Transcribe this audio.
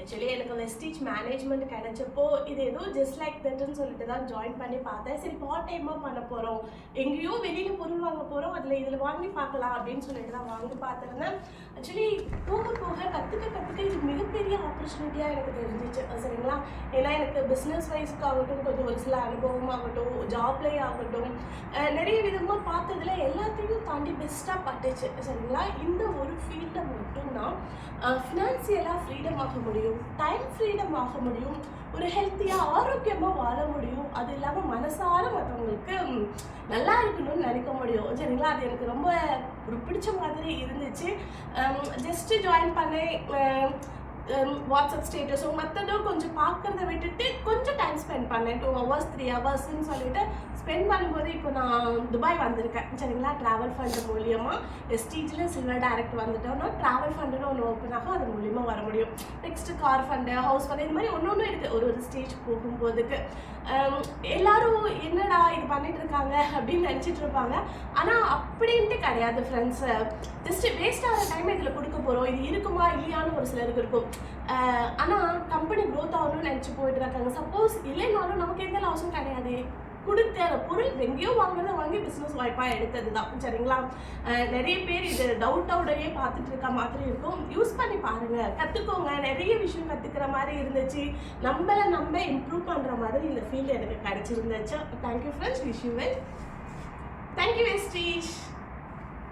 Actually எனக்கு Vestige management கிடைச்சப்போ இது ஏதோ ஜஸ்ட் லைக் தட்னு சொல்லிட்டு தான் ஜாயின் பண்ணி பார்த்தேன். சரி பார்ட் டைமாக பண்ண போகிறோம், எங்கேயோ வெளியில் பொருள் வாங்க போகிறோம், அதில் இதில் வாங்கி பார்க்கலாம் அப்படின்னு சொல்லிட்டு தான் வாங்கி பார்த்துருந்தேன். ஆக்சுவலி போக போக கற்றுக்க இது மிகப்பெரிய ஆப்பர்ச்சுனிட்டியாக எனக்கு தெரிஞ்சிச்சு. சரிங்களா? ஏன்னா எனக்கு பிஸ்னஸ் வைஸ்க்காகட்டும், கொஞ்சம் ஒரு சில அனுபவம் ஆகட்டும், ஜாப்லேயே ஆகட்டும், நிறைய விதமாக பார்த்ததுல எல்லாத்தையும் தாண்டி பெஸ்ட்டாக பட்டுச்சு. சரிங்களா? இந்த ஒரு ஃபீல்டில் மட்டும்தான் ஃபினான்சியலாக ஃப்ரீடம் ஆக முடியும், டைம் ஃப்ரீடம் ஆக முடியும், ஒரு ஹெல்த்தியாக ஆரோக்கியமாக வாழ முடியும், அது இல்லாமல் மனசார மற்றவங்களுக்கு நல்லா இருக்கணும்னு நினைக்க முடியும். சரிங்களா? அது எனக்கு ரொம்ப ஒரு பிடிச்ச மாதிரி இருந்துச்சு. ஜஸ்ட்டு ஜாயின் பண்ணேன், வாட்ஸ்அப் ஸ்டேட்டஸும் மற்றதும் கொஞ்சம் பார்க்குறத விட்டுட்டு கொஞ்சம் டைம் ஸ்பெண்ட் பண்ணேன். 2 hours 3 hours சொல்லிட்டு ஸ்பெண்ட் பண்ணும்போது இப்போ நான் துபாய் வந்திருக்கேன். சரிங்களா? ட்ராவல் ஃபண்டு மூலியமாக எஸ்டிஜில் சில்வர் டைரக்ட் வந்துட்டோம்னா ட்ராவல் ஃபண்டுன்னு ஒன்று ஓப்பன் ஆகும், அது மூலியமாக வர முடியும். Next car fund, house fund, இது மாதிரி ஒன்று இருக்குது. ஒரு ஸ்டேஜ் போகும்போதுக்கு எல்லாரும் என்னடா இது பண்ணிட்டு இருக்காங்க அப்படின்னு நினச்சிட்டு இருப்பாங்க. ஆனால் அப்படின்ட்டு கிடையாது ஃப்ரெண்ட்ஸ். ஜஸ்ட் வேஸ்ட் ஆகிற டைம் இதில் கொடுக்க போகிறோம், இது இருக்குமா இல்லையான்னு ஒரு சிலருக்கு இருக்கும். ஆனால் கம்பெனி க்ரோத் ஆகணும்னு நினச்சி போயிட்டு இருக்காங்க. சப்போஸ் இல்லைனாலும் நமக்கு எந்த லாஸும் கிடையாது. கொடுத்த பொருள் எங்கேயோ வாங்குறத வாங்கி பிஸ்னஸ் வாய்ப்பாக எடுத்தது தான். சரிங்களா? நிறைய பேர் இது டவுட்டோடையே பார்த்துட்டு இருக்க மாதிரி இருக்கும். யூஸ் பண்ணி பாருங்கள், கற்றுக்கோங்க. நிறைய விஷயம் கற்றுக்கிற மாதிரி இருந்துச்சு. நம்ம இம்ப்ரூவ் பண்ணுற மாதிரி இந்த ஃபீல்டு எனக்கு கிடச்சிருந்துச்சு. Thank you friends. Wish you well. Thank you Vestige.